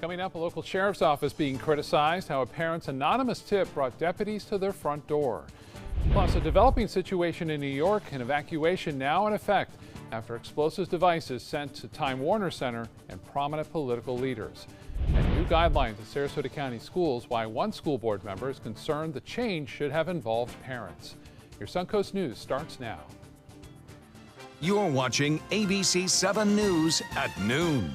Coming up, a local sheriff's office being criticized, how a parent's anonymous tip brought deputies to their front door. Plus, a developing situation in New York, an evacuation now in effect after explosive devices sent to Time Warner Center and prominent political leaders. And new guidelines at Sarasota County schools, why one school board member is concerned the change should have involved parents. Your Suncoast News starts now. You're watching ABC 7 News at noon.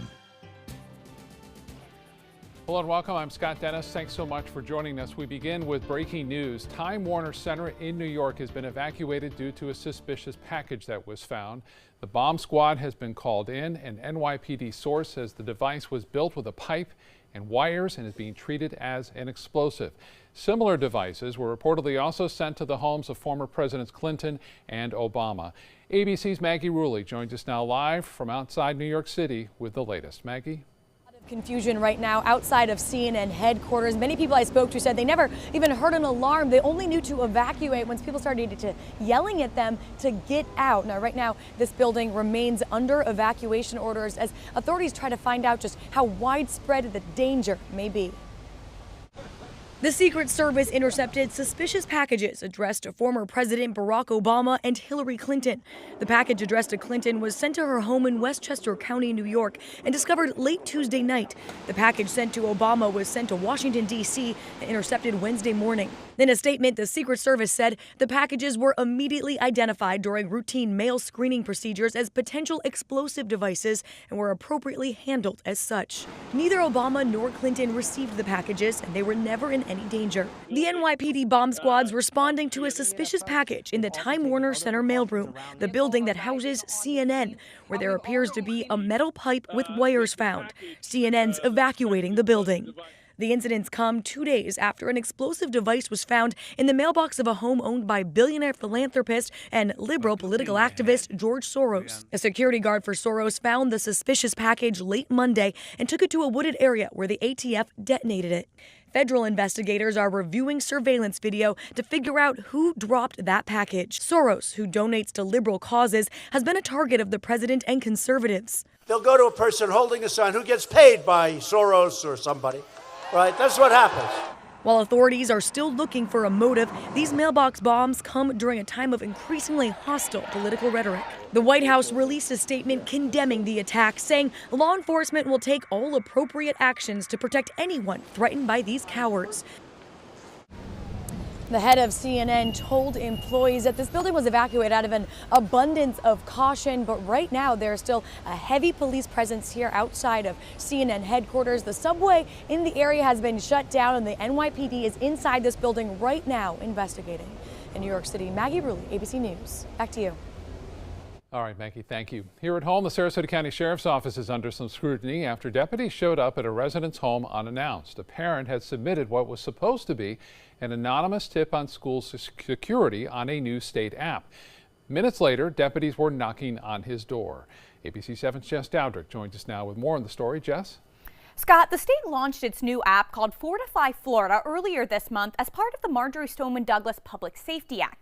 Hello and welcome. I'm Scott Dennis. Thanks so much for joining us. We begin with breaking news. Time Warner Center in New York has been evacuated due to a suspicious package that was found. The bomb squad has been called in. An NYPD source says the device was built with a pipe and wires and is being treated as an explosive. Similar devices were reportedly also sent to the homes of former Presidents Clinton and Obama. ABC's Maggie Rulli joins us now live from outside New York City with the latest. Maggie? Confusion right now outside of CNN headquarters. Many people I spoke to said they never even heard an alarm. They only knew to evacuate once people started yelling at them to get out. Now, right now, this building remains under evacuation orders as authorities try to find out just how widespread the danger may be. The Secret Service intercepted suspicious packages addressed to former President Barack Obama and Hillary Clinton. The package addressed to Clinton was sent to her home in Westchester County, New York, and discovered late Tuesday night. The package sent to Obama was sent to Washington, D.C., and intercepted Wednesday morning. In a statement, the Secret Service said the packages were immediately identified during routine mail screening procedures as potential explosive devices and were appropriately handled as such. Neither Obama nor Clinton received the packages, and they were never in any danger. The NYPD bomb squad's responding to a suspicious package in the Time Warner Center mailroom, the building that houses CNN, where there appears to be a metal pipe with wires found. CNN's evacuating the building. The incidents come 2 days after an explosive device was found in the mailbox of a home owned by billionaire philanthropist and liberal political activist George Soros. A security guard for Soros found the suspicious package late Monday and took it to a wooded area where the ATF detonated it. Federal investigators are reviewing surveillance video to figure out who dropped that package. Soros, who donates to liberal causes, has been a target of the president and conservatives. They'll go to a person holding a sign who gets paid by Soros or somebody. Right, that's what happens. While authorities are still looking for a motive, these mailbox bombs come during a time of increasingly hostile political rhetoric. The White House released a statement condemning the attack, saying law enforcement will take all appropriate actions to protect anyone threatened by these cowards. The head of CNN told employees that this building was evacuated out of an abundance of caution, but right now there's still a heavy police presence here outside of CNN headquarters. The subway in the area has been shut down, and the NYPD is inside this building right now investigating. In New York City, Maggie Rulli, ABC News. Back to you. All right, Maggie, thank you. Here at home, the Sarasota County Sheriff's Office is under some scrutiny after deputies showed up at a resident's home unannounced. A parent had submitted what was supposed to be an anonymous tip on school security on a new state app. Minutes later, deputies were knocking on his door. ABC 7's Jess Dowdrick joins us now with more on the story. Jess? Scott, the state launched its new app called Fortify Florida earlier this month as part of the Marjory Stoneman Douglas Public Safety Act.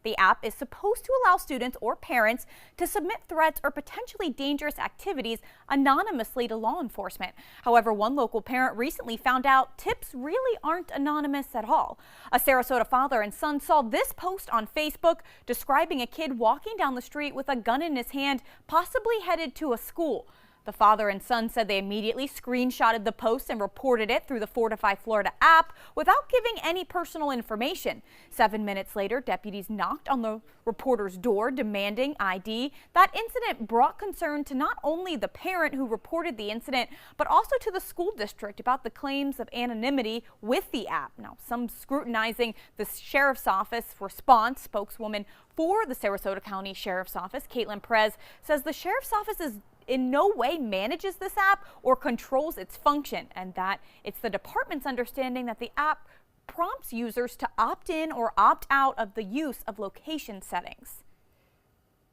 The app is supposed to allow students or parents to submit threats or potentially dangerous activities anonymously to law enforcement. However, one local parent recently found out tips really aren't anonymous at all. A Sarasota father and son saw this post on Facebook describing a kid walking down the street with a gun in his hand, possibly headed to a school. The father and son said they immediately screenshotted the post and reported it through the Fortify Florida app without giving any personal information. 7 minutes later, deputies knocked on the reporter's door demanding ID. That incident brought concern to not only the parent who reported the incident, but also to the school district about the claims of anonymity with the app. Now, some scrutinizing the sheriff's office response. Spokeswoman for the Sarasota County Sheriff's Office, Caitlin Perez, says the sheriff's office is in no way manages this app or controls its function, and that it's the department's understanding that the app prompts users to opt in or opt out of the use of location settings.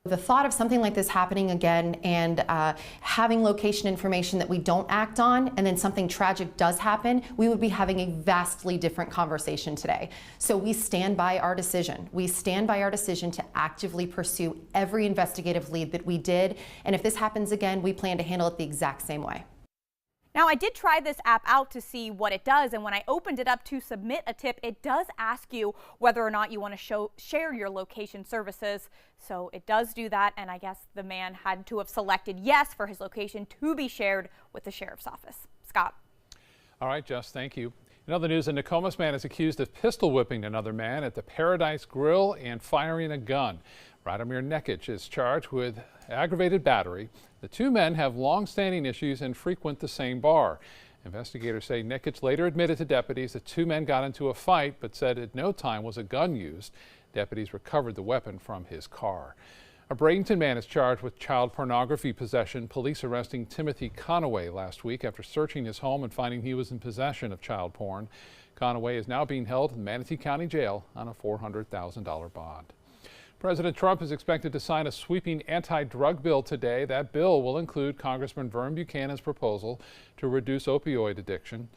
The thought of something like this happening again and having location information that we don't act on and then something tragic does happen, we would be having a vastly different conversation today. So we stand by our decision. We stand by our decision to actively pursue every investigative lead that we did. And if this happens again, we plan to handle it the exact same way. Now, I did try this app out to see what it does, and when I opened it up to submit a tip, it does ask you whether or not you want to share your location services. So it does do that, and I guess the man had to have selected yes for his location to be shared with the sheriff's office. Scott. All right, Jess, thank you. In other news, a Nokomis man is accused of pistol whipping another man at the Paradise Grill and firing a gun. Radomir Nekic is charged with aggravated battery. The two men have long-standing issues and frequent the same bar. Investigators say Nekic later admitted to deputies that two men got into a fight, but said at no time was a gun used. Deputies recovered the weapon from his car. A Bradenton man is charged with child pornography possession. Police arresting Timothy Conaway last week after searching his home and finding he was in possession of child porn. Conaway is now being held in Manatee County Jail on a $400,000 bond. President Trump is expected to sign a sweeping anti-drug bill today. That bill will include Congressman Vern Buchanan's proposal to reduce opioid addiction.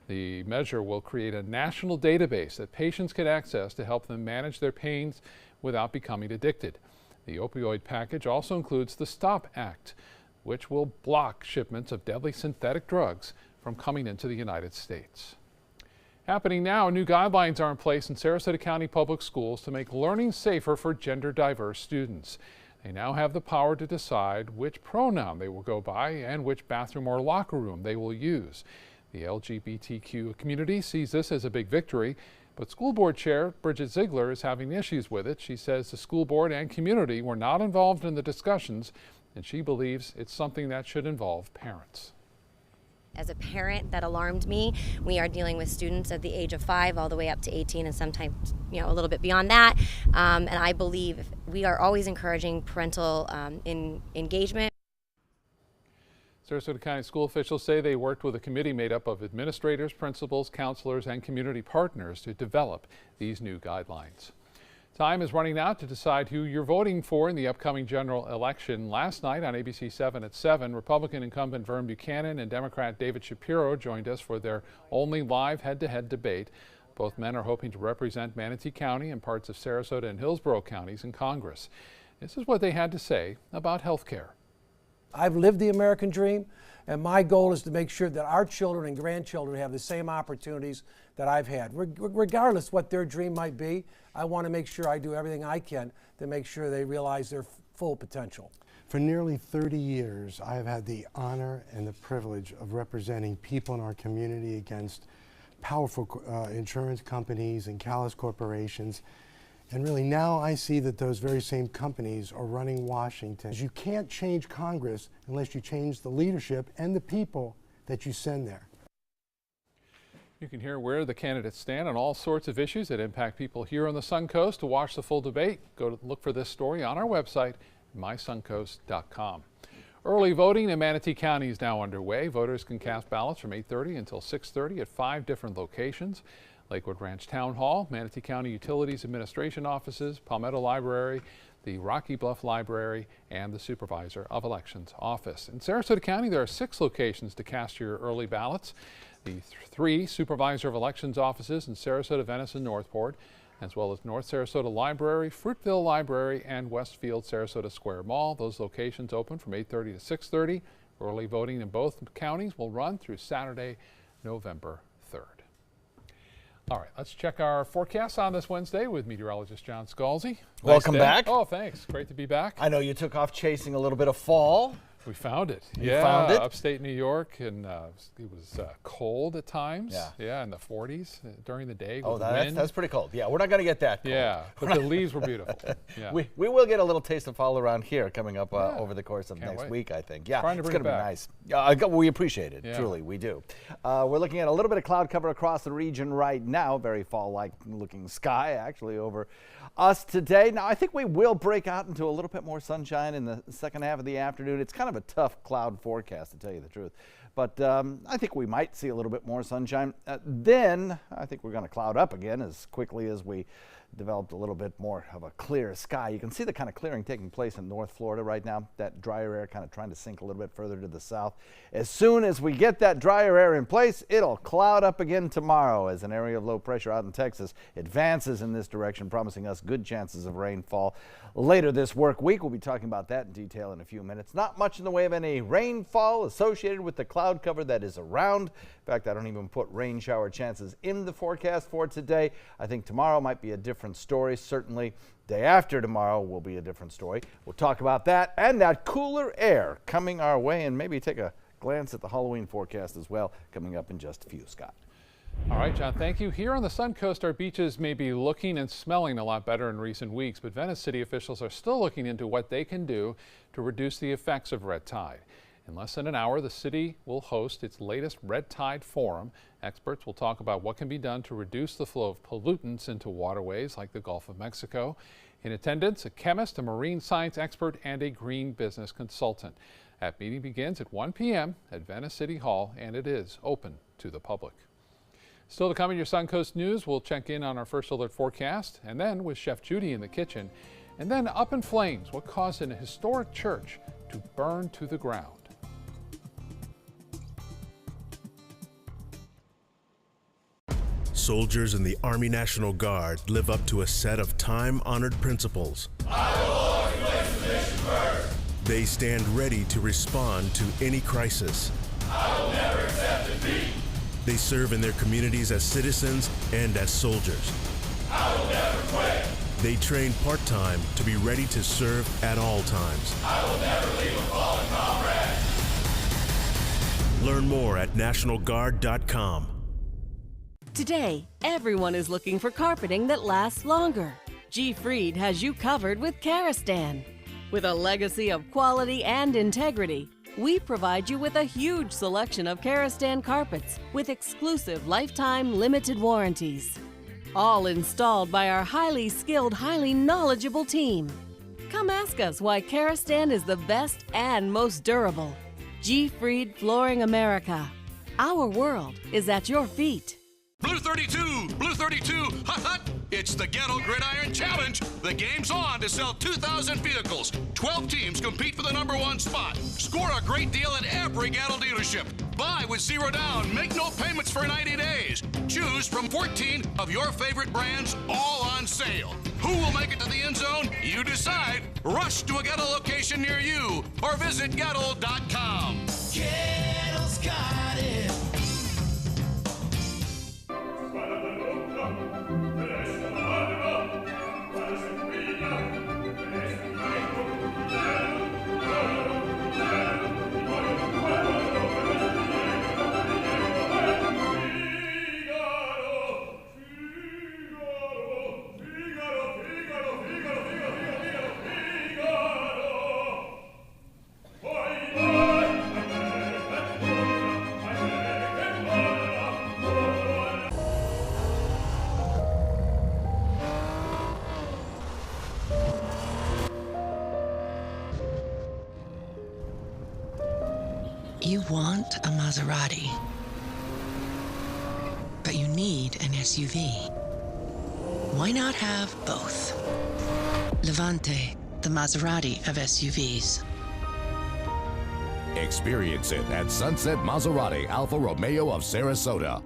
The measure will create a national database that patients can access to help them manage their pains without becoming addicted. The opioid package also includes the STOP Act, which will block shipments of deadly synthetic drugs from coming into the United States. Happening now, new guidelines are in place in Sarasota County Public Schools to make learning safer for gender-diverse students. They now have the power to decide which pronoun they will go by and which bathroom or locker room they will use. The LGBTQ community sees this as a big victory, but School Board Chair Bridget Ziegler is having issues with it. She says the school board and community were not involved in the discussions, and she believes it's something that should involve parents. As a parent, that alarmed me. We are dealing with students at the age of 5 all the way up to 18 and sometimes, a little bit beyond that. And I believe we are always encouraging parental engagement. Sarasota County school officials say they worked with a committee made up of administrators, principals, counselors, and community partners to develop these new guidelines. Time is running out to decide who you're voting for in the upcoming general election. Last night on ABC 7 at 7, Republican incumbent Vern Buchanan and Democrat David Shapiro joined us for their only live head-to-head debate. Both men are hoping to represent Manatee County and parts of Sarasota and Hillsborough counties in Congress. This is what they had to say about health care. I've lived the American dream, and my goal is to make sure that our children and grandchildren have the same opportunities that I've had. Regardless what their dream might be, I want to make sure I do everything I can to make sure they realize their full potential. For nearly 30 years, I have had the honor and the privilege of representing people in our community against powerful insurance companies and callous corporations. And really now I see that those very same companies are running Washington. You can't change Congress unless you change the leadership and the people that you send there. You can hear where the candidates stand on all sorts of issues that impact people here on the Suncoast. To watch the full debate, go to look for this story on our website, mysuncoast.com. Early voting in Manatee County is now underway. Voters can cast ballots from 8:30 until 6:30 at 5 different locations: Lakewood Ranch Town Hall, Manatee County Utilities Administration offices, Palmetto Library, the Rocky Bluff Library, and the Supervisor of Elections office. In Sarasota County, there are 6 locations to cast your early ballots. The 3 Supervisor of Elections offices in Sarasota, Venice, and Northport, as well as North Sarasota Library, Fruitville Library, and Westfield Sarasota Square Mall. Those locations open from 8:30 to 6:30. Early voting in both counties will run through Saturday, November 3rd. All right, let's check our forecast on this Wednesday with meteorologist John Scalzi. Welcome back. Oh, thanks. Great to be back. I know you took off chasing a little bit of fall. We found it. You found it? Upstate New York, and it was cold at times. Yeah. In the 40s during the day. Oh, with wind. that's pretty cold. Yeah, we're not going to get that cold. Yeah, but the leaves were beautiful. Yeah. We will get a little taste of fall around here coming up over the course of next week, I think. Yeah, Trying to it's bring going it to be back. nice. We appreciate it. Yeah. Truly, we do. We're looking at a little bit of cloud cover across the region right now. Very fall-like looking sky, actually, over us today. Now, I think we will break out into a little bit more sunshine in the second half of the afternoon. It's kind of a tough cloud forecast, to tell you the truth. But I think we might see a little bit more sunshine. Then I think we're going to cloud up again as quickly as we developed a little bit more of a clear sky. You can see the kind of clearing taking place in North Florida right now. That drier air kind of trying to sink a little bit further to the south. As soon as we get that drier air in place, it'll cloud up again tomorrow as an area of low pressure out in Texas advances in this direction, promising us good chances of rainfall later this work week. We'll be talking about that in detail in a few minutes. Not much in the way of any rainfall associated with the cloud cover that is around. In fact, I don't even put rain shower chances in the forecast for today. I think tomorrow might be a different story. Certainly day after tomorrow will be a different story. We'll talk about that and that cooler air coming our way, and maybe take a glance at the Halloween forecast as well, coming up in just a few. Scott. All right, John, thank you. Here on the Suncoast, our beaches may be looking and smelling a lot better in recent weeks, but Venice City officials are still looking into what they can do to reduce the effects of red tide. In less than an hour, the city will host its latest Red Tide Forum. Experts will talk about what can be done to reduce the flow of pollutants into waterways like the Gulf of Mexico. In attendance, a chemist, a marine science expert, and a green business consultant. That meeting begins at 1 p.m. at Venice City Hall, and it is open to the public. Still to come in your Suncoast News, we'll check in on our first alert forecast, and then with Chef Judy in the kitchen, and then up in flames, what caused an historic church to burn to the ground. Soldiers in the Army National Guard live up to a set of time-honored principles. I will always place the mission first. They stand ready to respond to any crisis. I will never accept defeat. They serve in their communities as citizens and as soldiers. I will never quit. They train part-time to be ready to serve at all times. I will never leave a fallen comrade. Learn more at NationalGuard.com. Today, everyone is looking for carpeting that lasts longer. G. Fried has you covered with Karastan. With a legacy of quality and integrity, we provide you with a huge selection of Karastan carpets with exclusive lifetime limited warranties. All installed by our highly skilled, highly knowledgeable team. Come ask us why Karastan is the best and most durable. G. Fried Flooring America. Our world is at your feet. Blue 32, Blue 32, hot, hot. It's the Gatto Gridiron Challenge. The game's on to sell 2,000 vehicles. 12 teams compete for the #1 spot. Score a great deal at every Gatto dealership. Buy with 0 down. Make no payments for 90 days. Choose from 14 of your favorite brands, all on sale. Who will make it to the end zone? You decide. Rush to a Gatto location near you or visit Gatto.com. Gatto's got it. You want a Maserati, but you need an SUV. Why not have both? Levante, the Maserati of SUVs. Experience it at Sunset Maserati Alfa Romeo of Sarasota.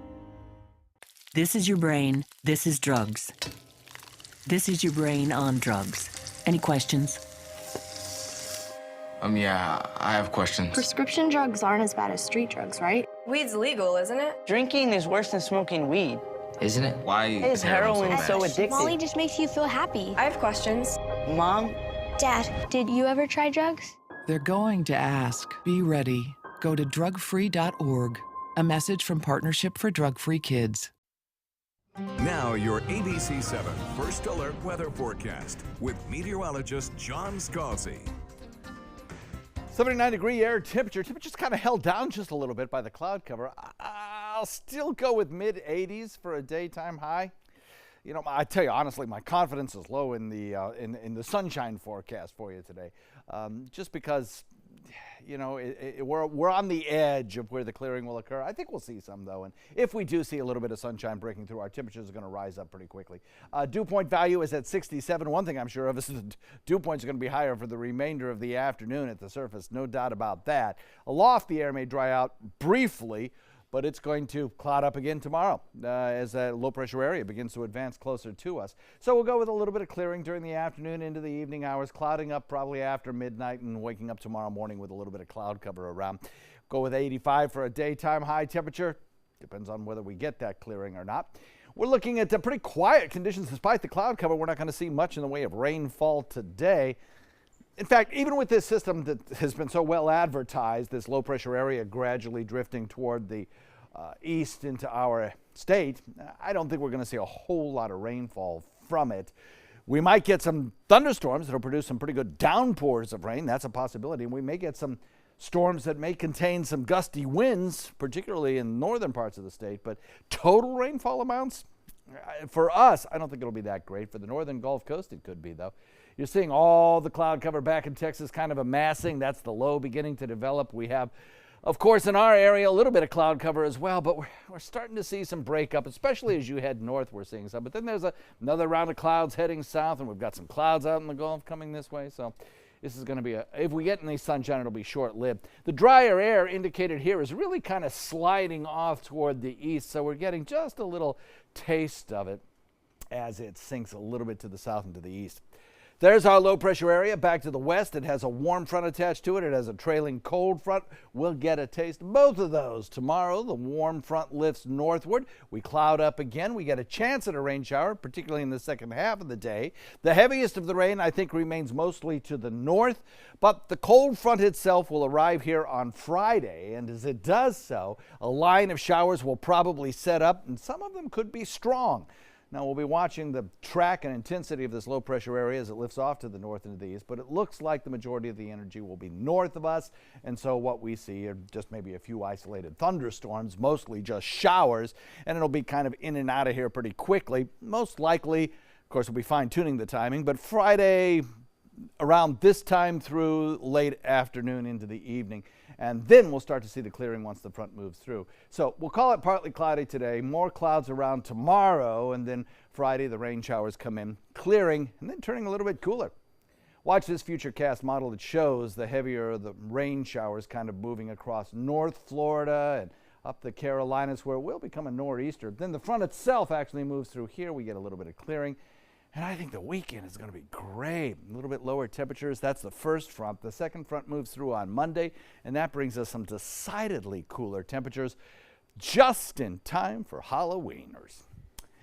This is your brain. This is drugs. This is your brain on drugs. Any questions? Yeah, I have questions. Prescription drugs aren't as bad as street drugs, right? Weed's legal, isn't it? Drinking is worse than smoking weed. Isn't it? Why is heroin so addictive? Molly just makes you feel happy. I have questions. Mom? Dad, did you ever try drugs? They're going to ask. Be ready. Go to drugfree.org. A message from Partnership for Drug-Free Kids. Now your ABC 7 First Alert Weather Forecast with meteorologist John Scalzi. 79-degree air temperature. Temperature's kind of held down just a little bit by the cloud cover. I'll still go with mid-80s for a daytime high. You know, I tell you honestly, my confidence is low in the sunshine forecast for you today, just because you know, we're on the edge of where the clearing will occur. I think we'll see some, though, and if we do see a little bit of sunshine breaking through, our temperatures are going to rise up pretty quickly. Dew point value is at 67. One thing I'm sure of is the dew points are going to be higher for the remainder of the afternoon at the surface, no doubt about that. Aloft, the air may dry out briefly, but it's going to cloud up again tomorrow as that low-pressure area begins to advance closer to us. So we'll go with a little bit of clearing during the afternoon into the evening hours, clouding up probably after midnight and waking up tomorrow morning with a little bit of cloud cover around. Go with 85 for a daytime high temperature. Depends on whether we get that clearing or not. We're looking at pretty quiet conditions despite the cloud cover. We're not going to see much in the way of rainfall today. In fact, even with this system that has been so well advertised, this low-pressure area gradually drifting toward the east into our state, I don't think we're going to see a whole lot of rainfall from it. We might get some thunderstorms that will produce some pretty good downpours of rain. That's a possibility. And we may get some storms that may contain some gusty winds, particularly in northern parts of the state. But total rainfall amounts, for us, I don't think it'll be that great. For the northern Gulf Coast, it could be, though. You're seeing all the cloud cover back in Texas kind of amassing. That's the low beginning to develop. We have, of course, in our area, a little bit of cloud cover as well, but we're starting to see some breakup, especially as you head north, we're seeing some. But then there's another round of clouds heading south, and we've got some clouds out in the Gulf coming this way. So this is going to be if we get any sunshine, it'll be short-lived. The drier air indicated here is really kind of sliding off toward the east, so we're getting just a little taste of it as it sinks a little bit to the south and to the east. There's our low-pressure area back to the west. It has a warm front attached to it. It has a trailing cold front. We'll get a taste of both of those tomorrow. The warm front lifts northward. We cloud up again. We get a chance at a rain shower, particularly in the second half of the day. The heaviest of the rain, I think, remains mostly to the north, but the cold front itself will arrive here on Friday, and as it does so, a line of showers will probably set up, and some of them could be strong. Now, we'll be watching the track and intensity of this low-pressure area as it lifts off to the north and to the east, but it looks like the majority of the energy will be north of us, and so what we see are just maybe a few isolated thunderstorms, mostly just showers, and it'll be kind of in and out of here pretty quickly. Most likely, of course, we'll be fine-tuning the timing, but Friday around this time through late afternoon into the evening. And then we'll start to see the clearing once the front moves through. So we'll call it partly cloudy today, more clouds around tomorrow, and then Friday the rain showers come in, clearing, and then turning a little bit cooler. Watch this futurecast model that shows the heavier the rain showers kind of moving across North Florida and up the Carolinas, where it will become a nor'easter. Then the front itself actually moves through here. We get a little bit of clearing. And I think the weekend is going to be great. A little bit lower temperatures. That's the first front. The second front moves through on Monday, and that brings us some decidedly cooler temperatures just in time for Halloweeners.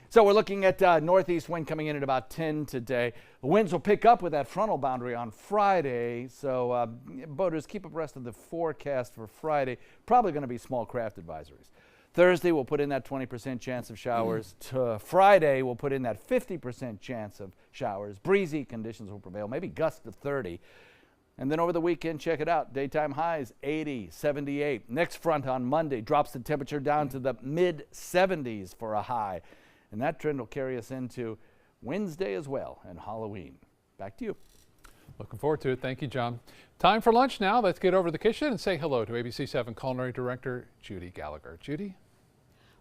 So we're looking at northeast wind coming in at about 10 today. The winds will pick up with that frontal boundary on Friday, so boaters keep abreast of the forecast for Friday. Probably going to be small craft advisories. Thursday, we'll put in that 20% chance of showers. Friday, we'll put in that 50% chance of showers. Breezy conditions will prevail, maybe gusts of 30. And then over the weekend, check it out. Daytime highs, 80, 78. Next front on Monday drops the temperature down to the mid-70s for a high. And that trend will carry us into Wednesday as well and Halloween. Back to you. Looking forward to it. Thank you, John. Time for lunch now. Let's get over to the kitchen and say hello to ABC7 Culinary Director Judy Gallagher. Judy?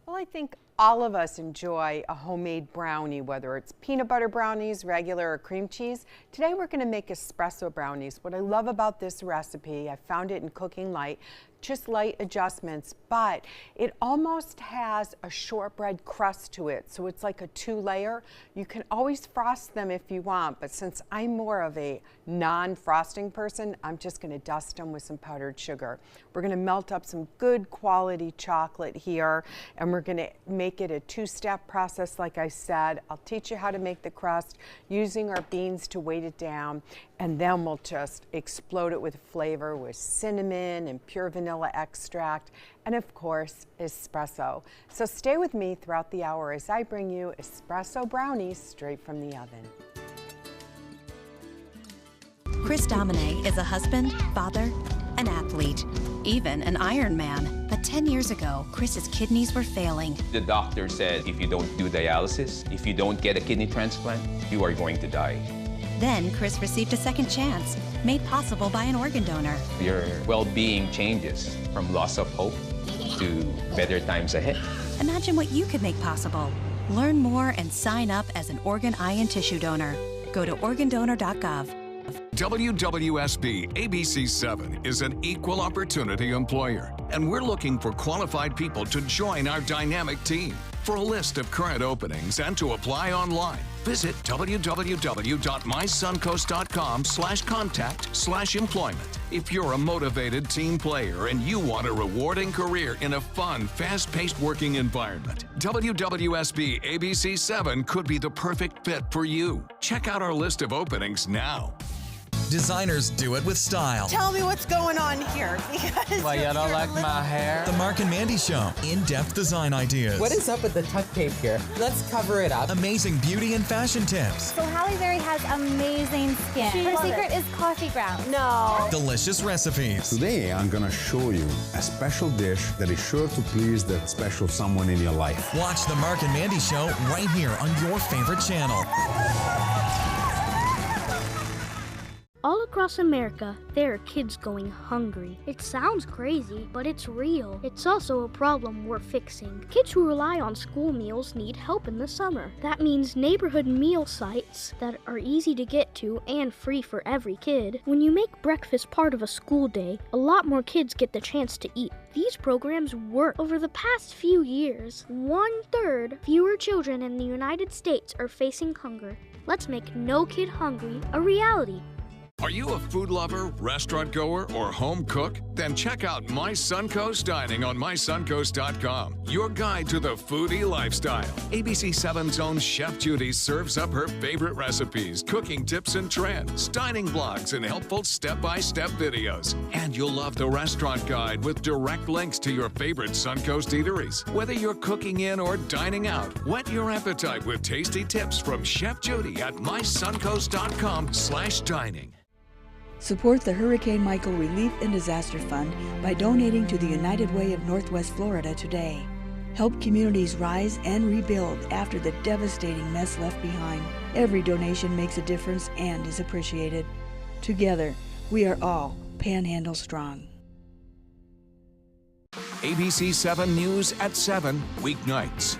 Well, I think all of us enjoy a homemade brownie, whether it's peanut butter brownies, regular or cream cheese. Today we're going to make espresso brownies. What I love about this recipe, I found it in Cooking Light, just light adjustments, but it almost has a shortbread crust to it, so it's like a two-layer. You can always frost them if you want, but since I'm more of a non-frosting person, I'm just going to dust them with some powdered sugar. We're going to melt up some good quality chocolate here, and we're going to make it a two-step process like I said. I'll teach you how to make the crust using our beans to weight it down, and then we'll just explode it with flavor with cinnamon and pure vanilla extract, and of course, espresso. So stay with me throughout the hour as I bring you espresso brownies straight from the oven. Chris Domine is a husband, father, an athlete, even an Ironman. But 10 years ago, Chris's kidneys were failing. The doctor said if you don't do dialysis, if you don't get a kidney transplant, you are going to die. Then Chris received a second chance, made possible by an organ donor. Your well-being changes from loss of hope to better times ahead. Imagine what you could make possible. Learn more and sign up as an organ, eye, and tissue donor. Go to organdonor.gov. WWSB ABC7 is an equal opportunity employer, and we're looking for qualified people to join our dynamic team. For a list of current openings and to apply online, visit www.mysuncoast.com/contact/employment. If you're a motivated team player and you want a rewarding career in a fun, fast-paced working environment, WWSB ABC7 could be the perfect fit for you. Check out our list of openings now. Designers do it with style. Tell me what's going on here, because Why, you don't like my hair? The Mark and Mandy Show. In-depth design ideas. What is up with the tuck tape here? Let's cover it up. Amazing beauty and fashion tips. So Halle Berry has amazing skin. Her secret is coffee grounds. No. Delicious recipes. Today, I'm gonna show you a special dish that is sure to please that special someone in your life. Watch The Mark and Mandy Show right here on your favorite channel. All across America, there are kids going hungry. It sounds crazy, but it's real. It's also a problem we're fixing. Kids who rely on school meals need help in the summer. That means neighborhood meal sites that are easy to get to and free for every kid. When you make breakfast part of a school day, a lot more kids get the chance to eat. These programs work. Over the past few years, 1/3 fewer children in the United States are facing hunger. Let's make No Kid Hungry a reality. Are you a food lover, restaurant goer, or home cook? Then check out My Suncoast Dining on mysuncoast.com, your guide to the foodie lifestyle. ABC7's own Chef Judy serves up her favorite recipes, cooking tips and trends, dining blogs, and helpful step-by-step videos. And you'll love the restaurant guide with direct links to your favorite Suncoast eateries. Whether you're cooking in or dining out, whet your appetite with tasty tips from Chef Judy at mysuncoast.com/dining. Support the Hurricane Michael Relief and Disaster Fund by donating to the United Way of Northwest Florida today. Help communities rise and rebuild after the devastating mess left behind. Every donation makes a difference and is appreciated. Together, we are all Panhandle Strong. ABC7 News at 7, weeknights.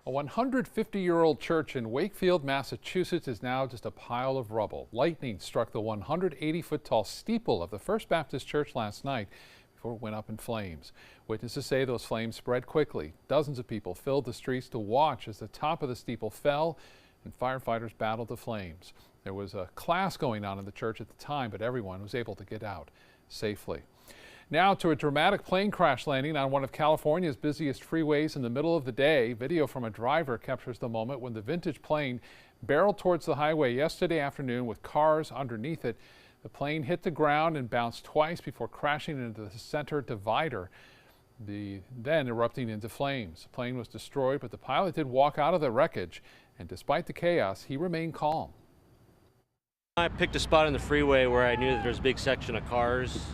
A 150-year-old church in Wakefield, Massachusetts is now just a pile of rubble. Lightning struck the 180-foot-tall steeple of the First Baptist Church last night before it went up in flames. Witnesses say those flames spread quickly. Dozens of people filled the streets to watch as the top of the steeple fell and firefighters battled the flames. There was a class going on in the church at the time, but everyone was able to get out safely. Now to a dramatic plane crash landing on one of California's busiest freeways in the middle of the day. Video from a driver captures the moment when the vintage plane barreled towards the highway yesterday afternoon with cars underneath it. The plane hit the ground and bounced twice before crashing into the center divider, then erupting into flames. The plane was destroyed, but the pilot did walk out of the wreckage, and despite the chaos, he remained calm. I picked a spot on the freeway where I knew that there was a big section of cars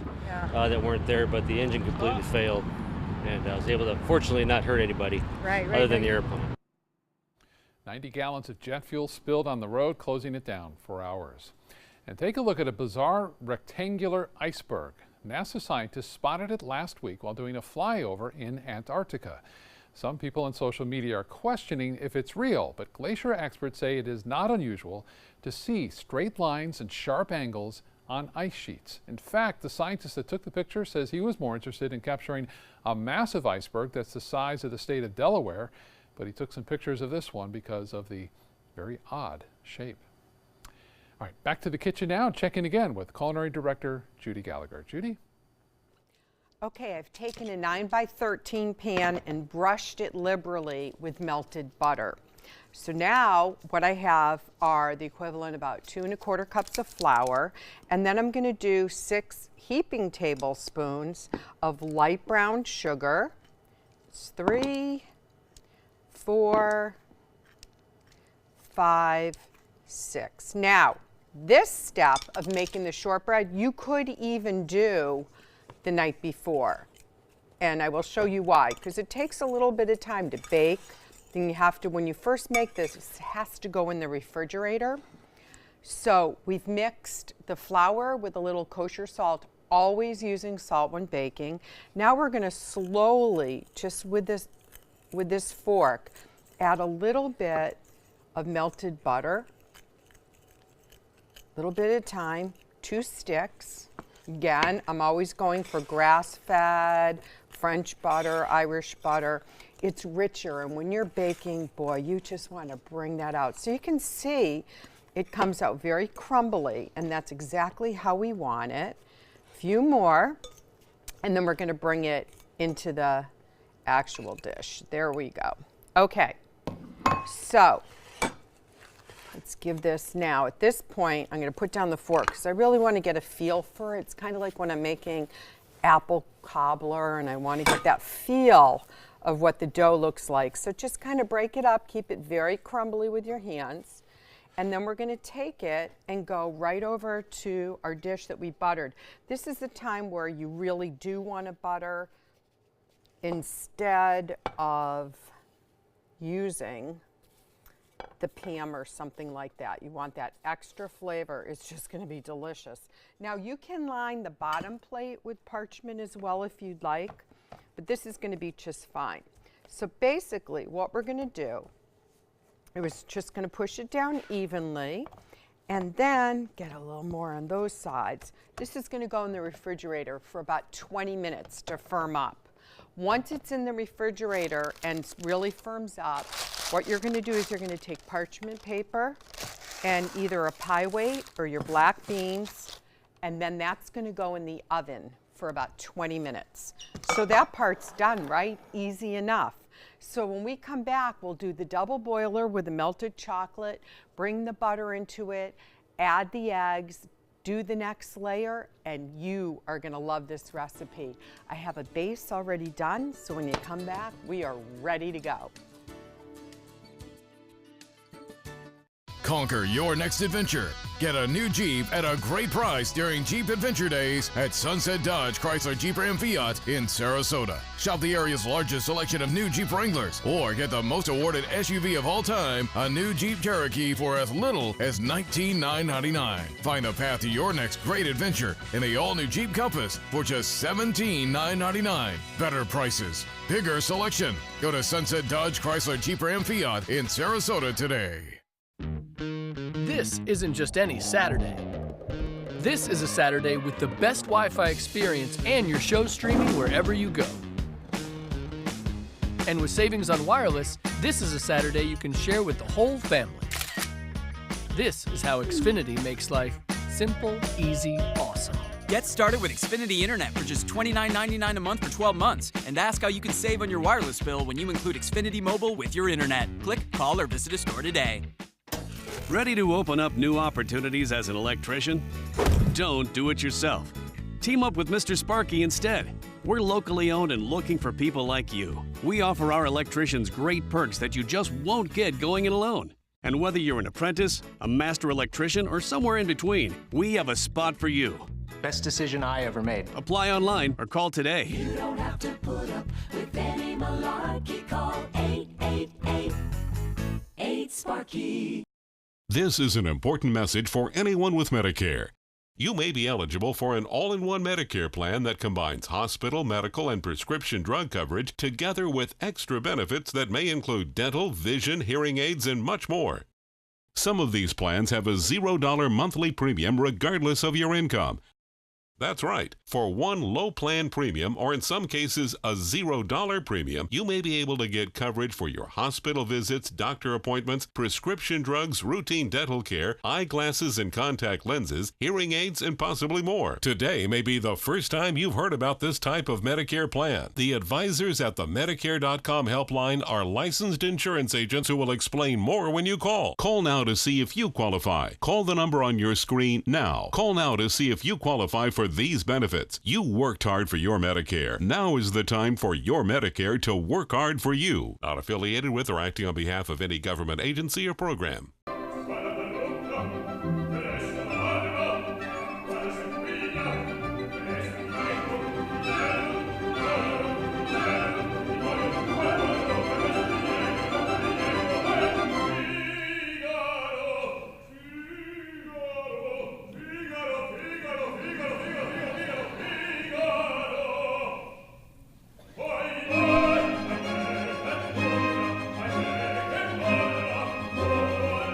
that weren't there, but the engine completely failed. And I was able to, fortunately, not hurt anybody other than the airplane. 90 gallons of jet fuel spilled on the road, closing it down for hours. And take a look at a bizarre rectangular iceberg. NASA scientists spotted it last week while doing a flyover in Antarctica. Some people on social media are questioning if it's real, but glacier experts say it is not unusual to see straight lines and sharp angles on ice sheets. In fact, the scientist that took the picture says he was more interested in capturing a massive iceberg that's the size of the state of Delaware, but he took some pictures of this one because of the very odd shape. All right, back to the kitchen now, check in again with Culinary Director Judy Gallagher. Judy? Okay, I've taken a 9x13 pan and brushed it liberally with melted butter. So now what I have are the equivalent about 2 1/4 cups of flour, and then I'm going to do 6 heaping tablespoons of light brown sugar. It's 3, 4, 5, 6. Now, this step of making the shortbread, you could even do the night before. And I will show you why, because it takes a little bit of time to bake then you have to, when you first make this, it has to go in the refrigerator. So we've mixed the flour with a little kosher salt, always using salt when baking. Now we're going to slowly, just with this fork, add a little bit of melted butter, a little bit at a time, 2 sticks. Again, I'm always going for grass-fed, French butter, Irish butter. It's richer, and when you're baking, boy, you just want to bring that out. So you can see it comes out very crumbly, and that's exactly how we want it. A few more, and then we're going to bring it into the actual dish. There we go. Okay, so let's give this now. At this point, I'm going to put down the fork because I really want to get a feel for it. It's kind of like when I'm making apple cobbler, and I want to get that feel of what the dough looks like. So just kind of break it up, keep it very crumbly with your hands, and then we're going to take it and go right over to our dish that we buttered. This is the time where you really do want to butter instead of using the Pam or something like that. You want that extra flavor. It's just going to be delicious. Now you can line the bottom plate with parchment as well if you'd like, but this is going to be just fine. So basically what we're going to do is just going to push it down evenly and then get a little more on those sides. This is going to go in the refrigerator for about 20 minutes to firm up. Once it's in the refrigerator and really firms up, what you're going to do is you're going to take parchment paper and either a pie weight or your black beans, and then that's going to go in the oven for about 20 minutes. So that part's done, right? Easy enough. So when we come back, we'll do the double boiler with the melted chocolate, bring the butter into it, add the eggs, do the next layer, and you are going to love this recipe. I have a base already done, so when you come back, we are ready to go. Conquer your next adventure. Get a new Jeep at a great price during Jeep Adventure Days at Sunset Dodge Chrysler Jeep Ram Fiat in Sarasota. Shop the area's largest selection of new Jeep Wranglers, or get the most awarded SUV of all time, a new Jeep Cherokee, for as little as $19,999. Find the path to your next great adventure in the all-new Jeep Compass for just $17,999. Better prices, bigger selection. Go to Sunset Dodge Chrysler Jeep Ram Fiat in Sarasota today. This isn't just any Saturday. This is a Saturday with the best Wi-Fi experience and your show streaming wherever you go. And with savings on wireless, this is a Saturday you can share with the whole family. This is how Xfinity makes life simple, easy, awesome. Get started with Xfinity Internet for just $29.99 a month for 12 months and ask how you can save on your wireless bill when you include Xfinity Mobile with your internet. Click, call, or visit a store today. Ready to open up new opportunities as an electrician? Don't do it yourself. Team up with Mr. Sparky instead. We're locally owned and looking for people like you. We offer our electricians great perks that you just won't get going it alone. And whether you're an apprentice, a master electrician, or somewhere in between, we have a spot for you. Best decision I ever made. Apply online or call today. You don't have to put up with any malarkey. Call 888-8-SPARKY. This is an important message for anyone with Medicare. You may be eligible for an all-in-one Medicare plan that combines hospital, medical, and prescription drug coverage together with extra benefits that may include dental, vision, hearing aids, and much more. Some of these plans have a $0 monthly premium regardless of your income. That's right. For one low plan premium, or in some cases a $0 premium, you may be able to get coverage for your hospital visits, doctor appointments, prescription drugs, routine dental care, eyeglasses and contact lenses, hearing aids, and possibly more. Today may be the first time you've heard about this type of Medicare plan. The advisors at the Medicare.com helpline are licensed insurance agents who will explain more when you call. Call now to see if you qualify. Call the number on your screen now. Call now to see if you qualify for these benefits. You worked hard for your Medicare. Now is the time for your Medicare to work hard for you. Not affiliated with or acting on behalf of any government agency or program.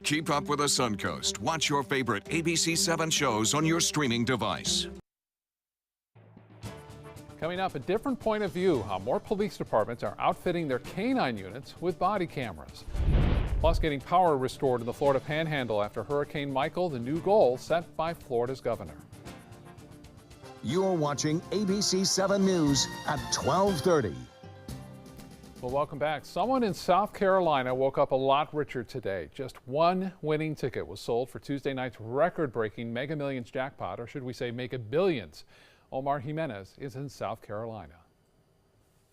Keep up with the Suncoast. Watch your favorite ABC 7 shows on your streaming device. Coming up, a different point of view, how more police departments are outfitting their canine units with body cameras. Plus, getting power restored in the Florida Panhandle after Hurricane Michael, the new goal set by Florida's governor. You're watching ABC 7 News at 12:30. Well, welcome back. Someone in South Carolina woke up a lot richer today. Just one winning ticket was sold for Tuesday night's record-breaking Mega Millions jackpot, or should we say Mega Billions. Omar Jimenez is in South Carolina.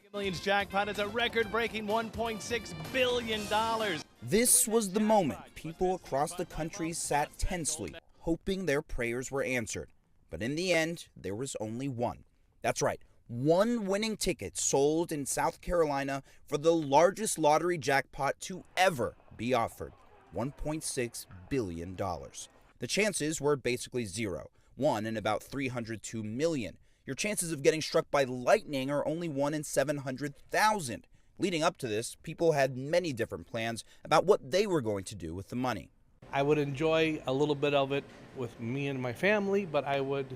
Mega Millions jackpot is a record-breaking $1.6 billion. This was the moment people across the country sat tensely, hoping their prayers were answered. But in the end, there was only one. That's right. One winning ticket sold in South Carolina for the largest lottery jackpot to ever be offered, $1.6 billion. The chances were basically zero, 1 in about 302 million. Your chances of getting struck by lightning are only 1 in 700,000. Leading up to this, people had many different plans about what they were going to do with the money. I would enjoy a little bit of it with me and my family, but I would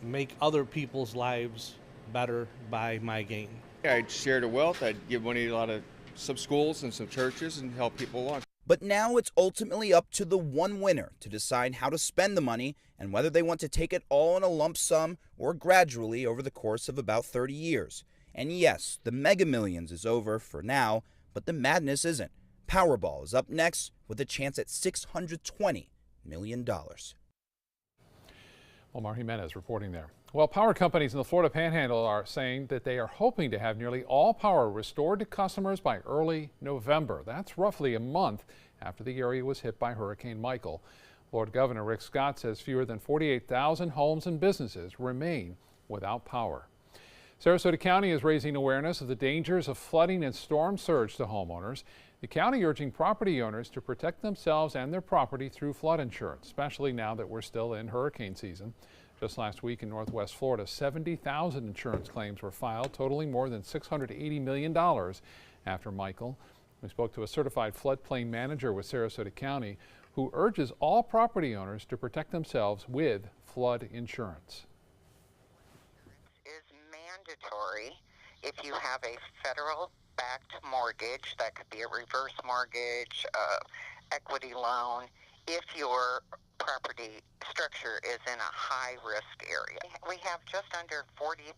make other people's lives better by my gain. I'd share the wealth. I'd give money to a lot of some schools and some churches and help people along. But now it's ultimately up to the one winner to decide how to spend the money and whether they want to take it all in a lump sum or gradually over the course of about 30 years. And yes, the Mega Millions is over for now, but the madness isn't. Powerball is up next with a chance at $620 million. Omar Jimenez reporting there. Well, power companies in the Florida Panhandle are saying that they are hoping to have nearly all power restored to customers by early November. That's roughly a month after the area was hit by Hurricane Michael. Florida Governor Rick Scott says fewer than 48,000 homes and businesses remain without power. Sarasota County is raising awareness of the dangers of flooding and storm surge to homeowners. The county urging property owners to protect themselves and their property through flood insurance, especially now that we're still in hurricane season. Just last week in Northwest Florida, 70,000 insurance claims were filed, totaling more than $680 million after Michael. We spoke to a certified floodplain manager with Sarasota County who urges all property owners to protect themselves with flood insurance. Is mandatory if you have a federal-backed mortgage. That could be a reverse mortgage, equity loan, if your property structure is in a high-risk area. We have just under 40,000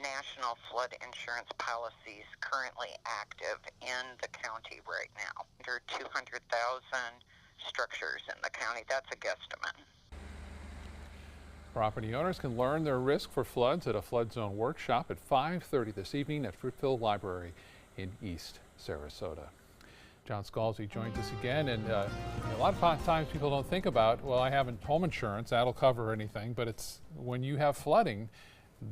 national flood insurance policies currently active in the county right now. Under 200,000 structures in the county. That's a guesstimate. Property owners can learn their risk for floods at a flood zone workshop at 5:30 this evening at Fruitville Library in East Sarasota. John Scalzi joins us again, and a lot of times people don't think about, well, I have home insurance, that'll cover anything, but it's when you have flooding,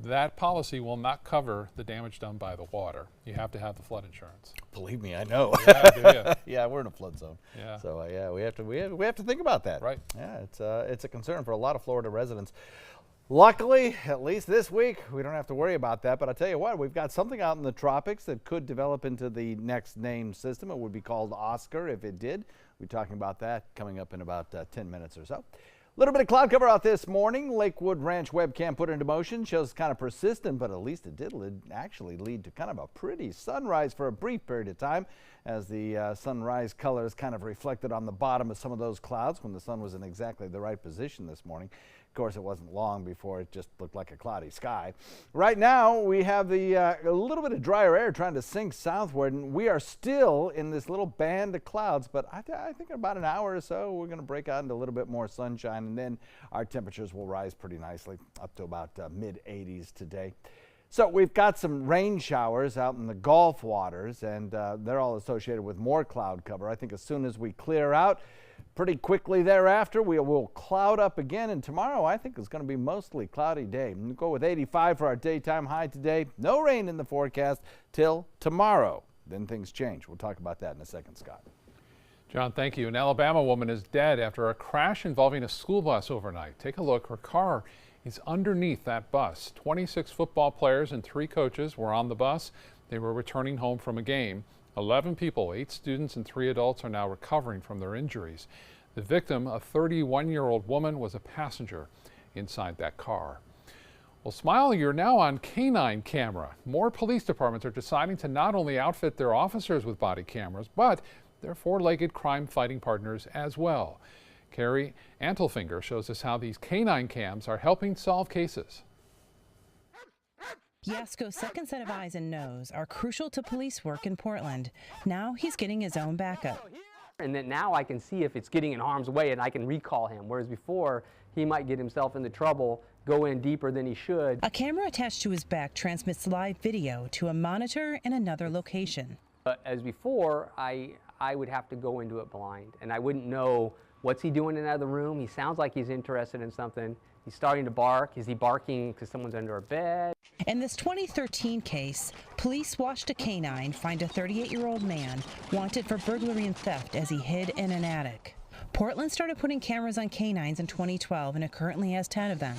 that policy will not cover the damage done by the water. You have to have the flood insurance. Believe me, I know. Yeah, do you? Yeah, we're in a flood zone. Yeah. So yeah, we have to think about that. Right. Yeah, it's a concern for a lot of Florida residents. Luckily, at least this week, we don't have to worry about that. But I tell you what, we've got something out in the tropics that could develop into the next named system. It would be called Oscar if it did. We'll be talking about that coming up in about 10 minutes or so. A little bit of cloud cover out this morning. Lakewood Ranch webcam put into motion. Shows kind of persistent, but at least it did actually lead to kind of a pretty sunrise for a brief period of time as the sunrise colors kind of reflected on the bottom of some of those clouds when the sun was in exactly the right position this morning. Of course, it wasn't long before it just looked like a cloudy sky. Right now, we have a little bit of drier air trying to sink southward, and we are still in this little band of clouds, but I think in about an hour or so, we're going to break out into a little bit more sunshine, and then our temperatures will rise pretty nicely up to about mid-80s today. So we've got some rain showers out in the Gulf waters, and they're all associated with more cloud cover. I think as soon as we clear out, pretty quickly thereafter, we will cloud up again, and tomorrow I think is going to be mostly cloudy day. We'll go with 85 for our daytime high today. No rain in the forecast till tomorrow. Then things change. We'll talk about that in a second, Scott. John, thank you. An Alabama woman is dead after a crash involving a school bus overnight. Take a look. Her car is underneath that bus. 26 football players and 3 coaches were on the bus. They were returning home from a game. 11 people, 8 students and 3 adults, are now recovering from their injuries. The victim, a 31-year-old woman, was a passenger inside that car. Well, Smile, you're now on canine camera. More police departments are deciding to not only outfit their officers with body cameras, but their four-legged crime-fighting partners as well. Carrie Antelfinger shows us how these canine cams are helping solve cases. Yasko's second set of eyes and nose are crucial to police work in Portland. Now he's getting his own backup. And then now I can see if it's getting in harm's way and I can recall him, whereas before he might get himself into trouble, go in deeper than he should. A camera attached to his back transmits live video to a monitor in another location. As before, I would have to go into it blind, and I wouldn't know what's he doing in another room. He sounds like he's interested in something. He's starting to bark. Is he barking because someone's under a bed? In this 2013 case, police watched a canine find a 38-year-old man wanted for burglary and theft as he hid in an attic. Portland started putting cameras on canines in 2012, and it currently has 10 of them.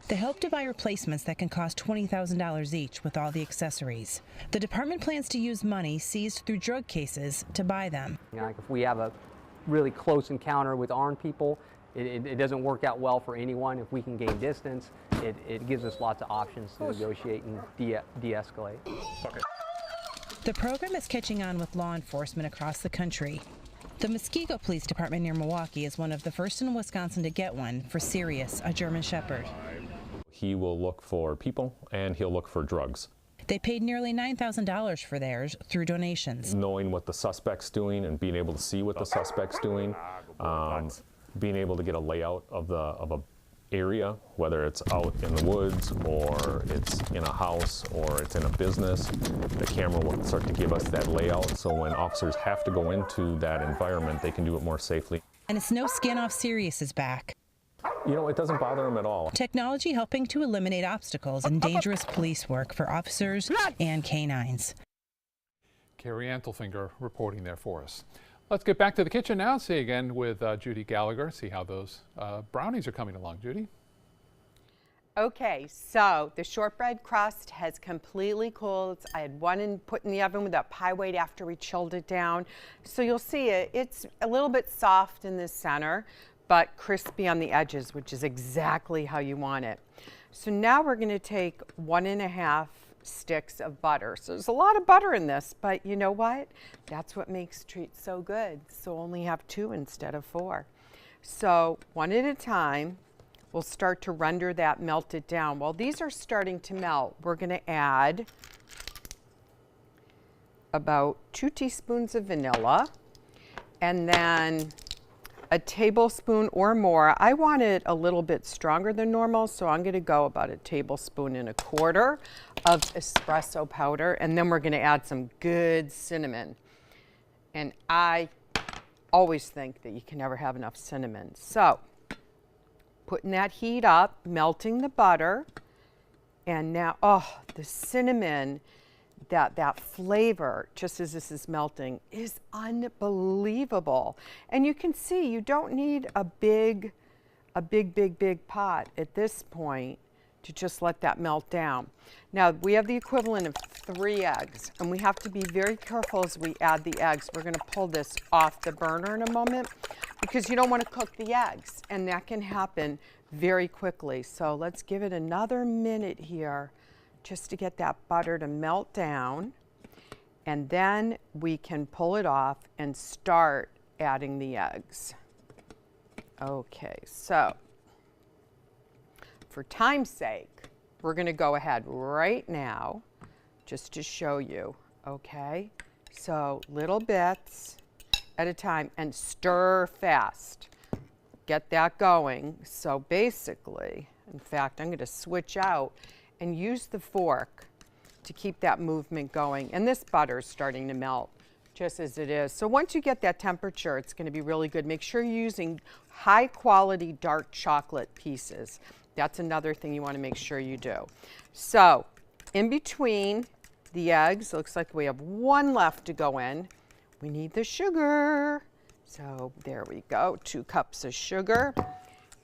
They hope to buy replacements that can cost $20,000 each with all the accessories. The department plans to use money seized through drug cases to buy them. You know, like if we have a really close encounter with armed people, it doesn't work out well for anyone. If we can gain distance, it gives us lots of options to negotiate and de-escalate. Okay. The program is catching on with law enforcement across the country. The Muskego Police Department near Milwaukee is one of the first in Wisconsin to get one for Sirius, a German Shepherd. He will look for people and he'll look for drugs. They paid nearly $9,000 for theirs through donations. Knowing what the suspect's doing and being able to see what the suspect's doing, being able to get a layout of a area, whether it's out in the woods or it's in a house or it's in a business, the camera will start to give us that layout, so when officers have to go into that environment, they can do it more safely. And it's no skin off Sirius's back. You know, it doesn't bother them at all. Technology helping to eliminate obstacles in dangerous police work for officers and canines. Carrie Antelfinger reporting there for us. Let's get back to the kitchen now. See again with Judy Gallagher. See how those brownies are coming along, Judy. Okay, so the shortbread crust has completely cooled. I had one put in the oven with that pie weight after we chilled it down. So you'll see it's a little bit soft in the center, but crispy on the edges, which is exactly how you want it. So now we're going to take 1.5 sticks of butter. So there's a lot of butter in this, but you know what? That's what makes treats so good. So only have 2 instead of 4. So one at a time, we'll start to render that melted down. While these are starting to melt, we're going to add about 2 teaspoons of vanilla and then a tablespoon or more. I want it a little bit stronger than normal, so I'm going to go about 1.25 tablespoons of espresso powder, and then we're going to add some good cinnamon. And I always think that you can never have enough cinnamon. So putting that heat up, melting the butter, and now, oh, the cinnamon, that flavor, just as this is melting, is unbelievable. And you can see you don't need a big pot at this point to just let that melt down. Now we have the equivalent of 3 eggs, and we have to be very careful as we add the eggs. We're going to pull this off the burner in a moment because you don't want to cook the eggs, and that can happen very quickly. So let's give it another minute here just to get that butter to melt down, and then we can pull it off and start adding the eggs. Okay, so for time's sake, we're going to go ahead right now just to show you, okay? So little bits at a time and stir fast. Get that going. So basically, in fact, I'm going to switch out and use the fork to keep that movement going. And this butter is starting to melt just as it is. So once you get that temperature, it's going to be really good. Make sure you're using high quality dark chocolate pieces. That's another thing you want to make sure you do. So in between the eggs, looks like we have 1 left to go in. We need the sugar. So there we go, 2 cups of sugar.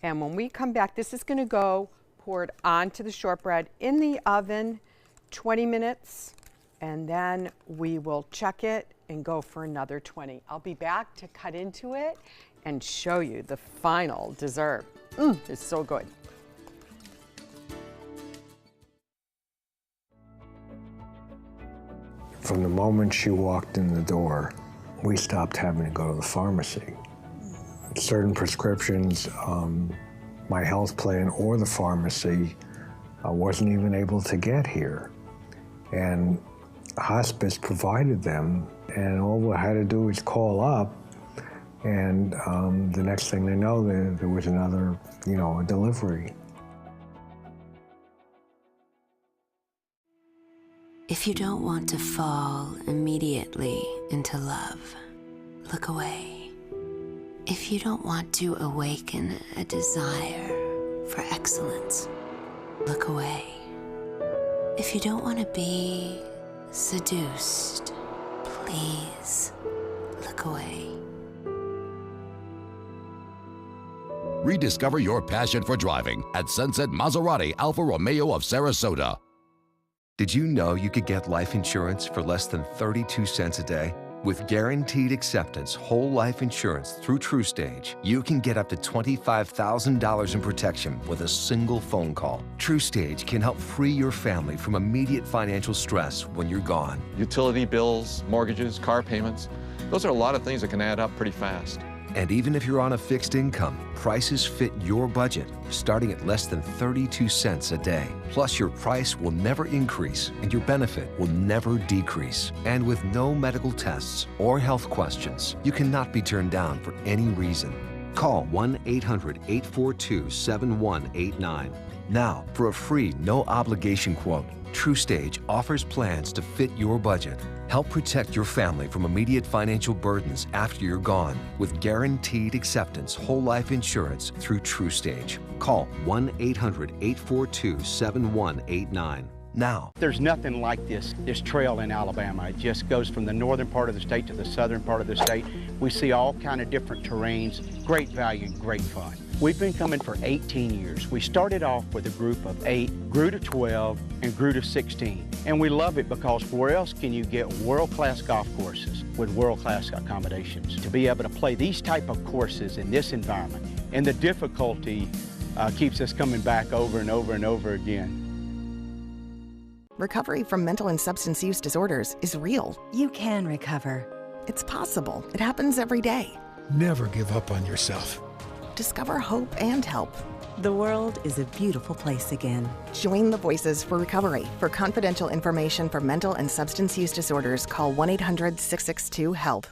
And when we come back, this is going to go poured onto the shortbread in the oven, 20 minutes and then we will check it and go for another 20. I'll be back to cut into it and show you the final dessert. It's so good. From the moment she walked in the door, we stopped having to go to the pharmacy. Certain prescriptions, my health plan or the pharmacy wasn't even able to get here. And hospice provided them, and all we had to do was call up, and the next thing they know, there was another, a delivery. If you don't want to fall immediately into love, look away. If you don't want to awaken a desire for excellence, look away. If you don't want to be seduced, please look away. Rediscover your passion for driving at Sunset Maserati Alfa Romeo of Sarasota. Did you know you could get life insurance for less than 32 cents a day? With Guaranteed Acceptance whole life insurance through TrueStage, you can get up to $25,000 in protection with a single phone call. TrueStage can help free your family from immediate financial stress when you're gone. Utility bills, mortgages, car payments, those are a lot of things that can add up pretty fast. And even if you're on a fixed income, prices fit your budget, starting at less than 32 cents a day. Plus, your price will never increase and your benefit will never decrease. And with no medical tests or health questions, you cannot be turned down for any reason. Call 1-800-842-7189. Now, for a free, no-obligation quote, TrueStage offers plans to fit your budget. Help protect your family from immediate financial burdens after you're gone with Guaranteed Acceptance whole life insurance through TrueStage. Call 1-800-842-7189 now. There's nothing like this trail in Alabama. It just goes from the northern part of the state to the southern part of the state. We see all kind of different terrains, great value, great fun. We've been coming for 18 years. We started off with a group of 8, grew to 12, and grew to 16. And we love it because where else can you get world-class golf courses with world-class accommodations? To be able to play these type of courses in this environment, and the difficulty keeps us coming back over and over and over again. Recovery from mental and substance use disorders is real. You can recover. It's possible. It happens every day. Never give up on yourself. Discover hope and help. The world is a beautiful place again. Join the Voices for Recovery. For confidential information for mental and substance use disorders, call 1-800-662-HELP.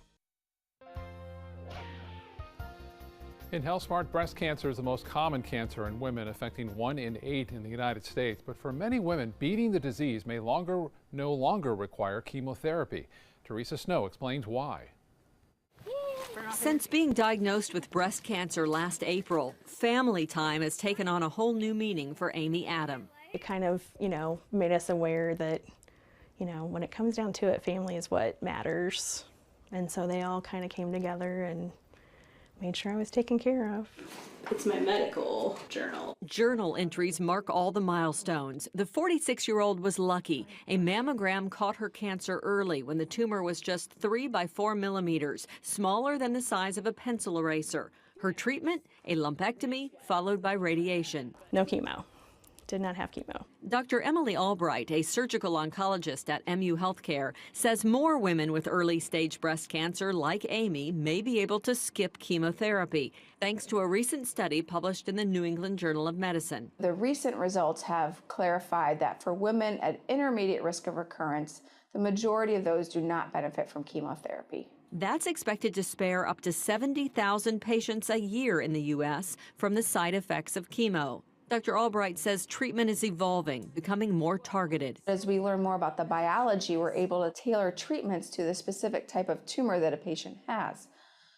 In HealthSmart, breast cancer is the most common cancer in women, affecting 1 in 8 in the United States. But for many women, beating the disease may no longer require chemotherapy. Teresa Snow explains why. Since being diagnosed with breast cancer last April, family time has taken on a whole new meaning for Amy Adam. It kind of, made us aware that, when it comes down to it, family is what matters. And so they all kind of came together and made sure I was taken care of. It's my medical journal. Journal entries mark all the milestones. The 46-year-old was lucky. A mammogram caught her cancer early when the tumor was just 3 by 4 millimeters, smaller than the size of a pencil eraser. Her treatment, a lumpectomy followed by radiation. No chemo. Did not have chemo. Dr. Emily Albright, a surgical oncologist at MU Healthcare, says more women with early-stage breast cancer like Amy may be able to skip chemotherapy, thanks to a recent study published in the New England Journal of Medicine. The recent results have clarified that for women at intermediate risk of recurrence, the majority of those do not benefit from chemotherapy. That's expected to spare up to 70,000 patients a year in the U.S. from the side effects of chemo. Dr. Albright says treatment is evolving, becoming more targeted. As we learn more about the biology, we're able to tailor treatments to the specific type of tumor that a patient has.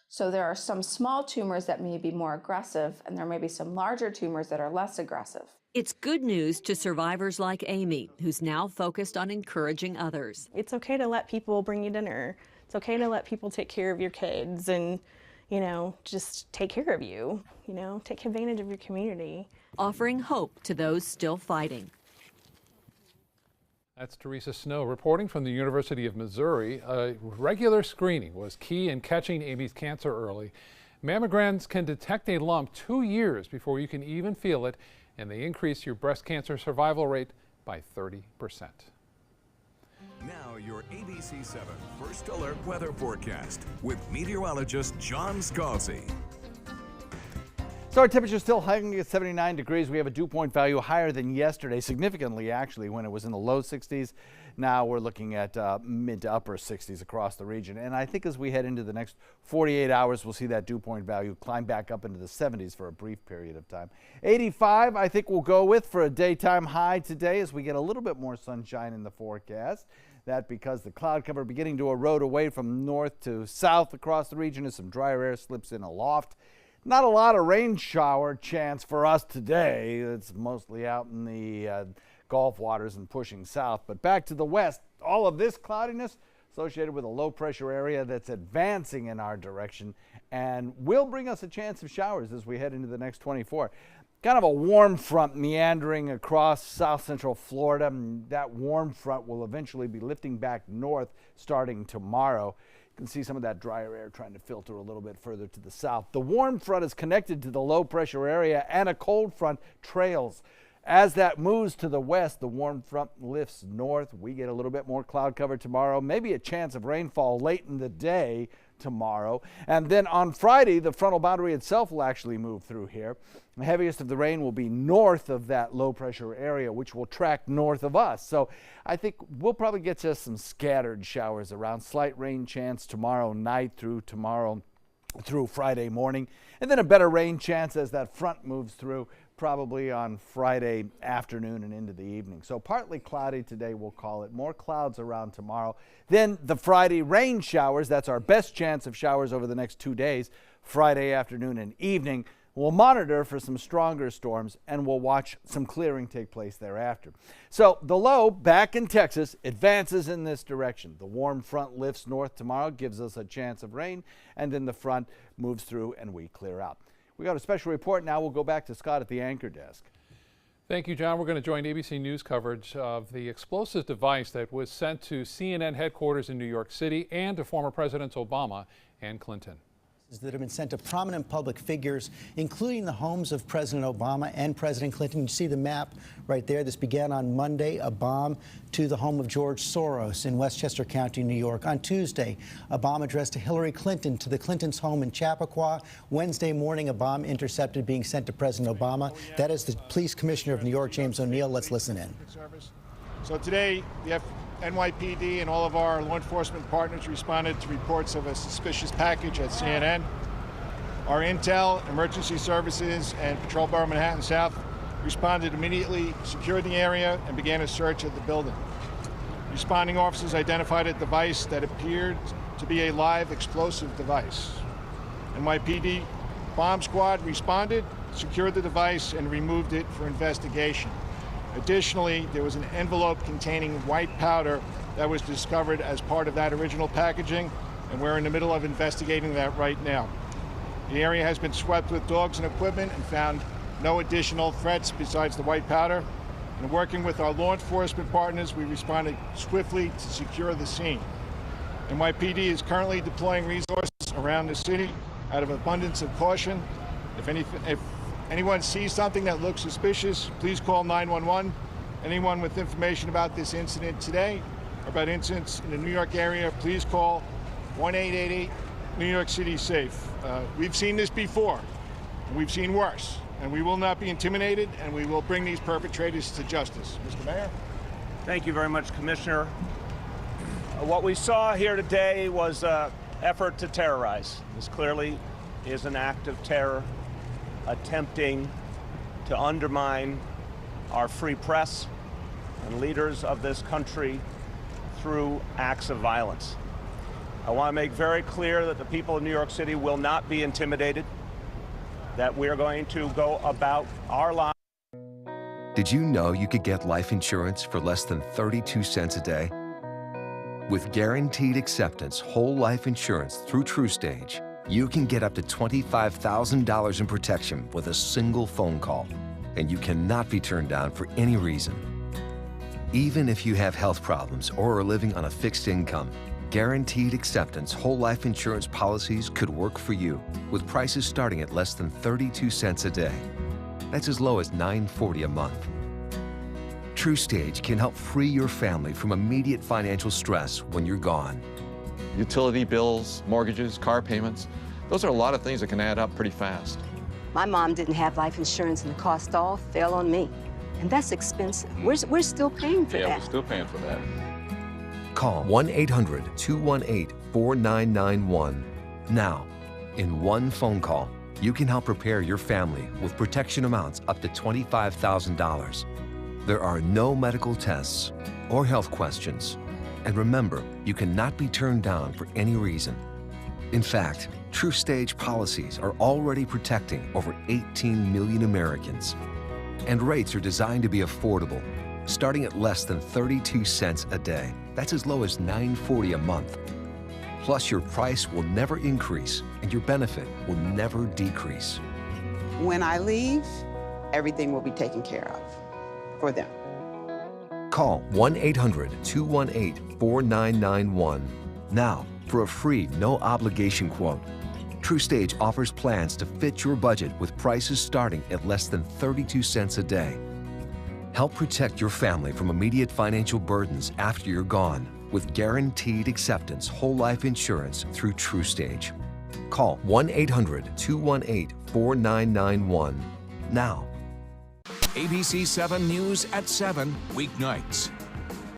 So there are some small tumors that may be more aggressive, and there may be some larger tumors that are less aggressive. It's good news to survivors like Amy, who's now focused on encouraging others. It's okay to let people bring you dinner. It's okay to let people take care of your kids and, just take care of you, take advantage of your community. Offering hope to those still fighting. That's Teresa Snow reporting from the University of Missouri. A regular screening was key in catching Amy's cancer early. Mammograms can detect a lump 2 years before you can even feel it, and they increase your breast cancer survival rate by 30%. Now your ABC 7 First Alert weather forecast with meteorologist John Scalzi. So our temperature is still hanging at 79 degrees. We have a dew point value higher than yesterday, significantly actually, when it was in the low 60s. Now we're looking at mid to upper 60s across the region. And I think as we head into the next 48 hours, we'll see that dew point value climb back up into the 70s for a brief period of time. 85, I think we'll go with for a daytime high today as we get a little bit more sunshine in the forecast. That because the cloud cover beginning to erode away from north to south across the region as some drier air slips in aloft. Not a lot of rain shower chance for us today. It's mostly out in the Gulf waters and pushing south. But back to the west, all of this cloudiness associated with a low pressure area that's advancing in our direction and will bring us a chance of showers as we head into the next 24. Kind of a warm front meandering across south central Florida. And that warm front will eventually be lifting back north starting tomorrow. You can see some of that drier air trying to filter a little bit further to the south. The warm front is connected to the low pressure area, and a cold front trails. As that moves to the west, the warm front lifts north. We get a little bit more cloud cover tomorrow, maybe a chance of rainfall late in the day tomorrow. And then on Friday, the frontal boundary itself will actually move through here. The heaviest of the rain will be north of that low pressure area, which will track north of us. So I think we'll probably get just some scattered showers around. Slight rain chance tomorrow night through Friday morning. And then a better rain chance as that front moves through, probably on Friday afternoon and into the evening. So partly cloudy today, we'll call it. More clouds around tomorrow. Then the Friday rain showers. That's our best chance of showers over the next 2 days, Friday afternoon and evening. We'll monitor for some stronger storms, and we'll watch some clearing take place thereafter. So the low back in Texas advances in this direction. The warm front lifts north tomorrow, gives us a chance of rain, and then the front moves through and we clear out. We got a special report now. We'll go back to Scott at the anchor desk. Thank you, John. We're going to join ABC News coverage of the explosive device that was sent to CNN headquarters in New York City and to former Presidents Obama and Clinton. That have been sent to prominent public figures, including the homes of President Obama and President Clinton. You see the map right there. This began on Monday, a bomb to the home of George Soros in Westchester County, New York. On Tuesday, a bomb addressed to Hillary Clinton to the Clintons' home in Chappaqua. Wednesday morning, a bomb intercepted being sent to President Obama. That is the police commissioner of New York, James O'Neill. Let's listen in. So today, the NYPD and all of our law enforcement partners responded to reports of a suspicious package at CNN. Our intel, emergency services, and Patrol Borough Manhattan South responded immediately, secured the area, and began a search of the building. Responding officers identified a device that appeared to be a live explosive device. NYPD bomb squad responded, secured the device, and removed it for investigation. Additionally, there was an envelope containing white powder that was discovered as part of that original packaging, and we're in the middle of investigating that right now. The area has been swept with dogs and equipment and found no additional threats besides the white powder. And working with our law enforcement partners, we responded swiftly to secure the scene. NYPD is currently deploying resources around the city out of abundance of caution. If anyone sees something that looks suspicious, please call 911. Anyone with information about this incident today or about incidents in the New York area, please call 1-888 New York City Safe. We've seen this before, and we've seen worse, and we will not be intimidated, and we will bring these perpetrators to justice. Mr. Mayor? Thank you very much, Commissioner. What we saw here today was an effort to terrorize. This clearly is an act of terror, attempting to undermine our free press and leaders of this country through acts of violence. I want to make very clear that the people of New York City will not be intimidated, that we're going to go about our lives. Did you know you could get life insurance for less than 32 cents a day? With Guaranteed Acceptance whole life insurance through TruStage, you can get up to $25,000 in protection with a single phone call, and you cannot be turned down for any reason. Even if you have health problems or are living on a fixed income, Guaranteed Acceptance whole life insurance policies could work for you with prices starting at less than 32 cents a day. That's as low as $9.40 a month. TruStage can help free your family from immediate financial stress when you're gone. Utility bills, mortgages, car payments, those are a lot of things that can add up pretty fast. My mom didn't have life insurance and the cost all fell on me. And that's expensive. We're still paying for that. Yeah, we're still paying for that. Call 1-800-218-4991 now. In one phone call, you can help prepare your family with protection amounts up to $25,000. There are no medical tests or health questions. And remember, you cannot be turned down for any reason. In fact, TruStage policies are already protecting over 18 million Americans. And rates are designed to be affordable, starting at less than 32 cents a day. That's as low as $9.40 a month. Plus, your price will never increase and your benefit will never decrease. When I leave, everything will be taken care of for them. Call 1-800-218-4991 now for a free, no-obligation quote. TruStage offers plans to fit your budget with prices starting at less than 32 cents a day. Help protect your family from immediate financial burdens after you're gone with Guaranteed Acceptance whole life insurance through TruStage. Call 1-800-218-4991 now. ABC 7 News at 7, weeknights.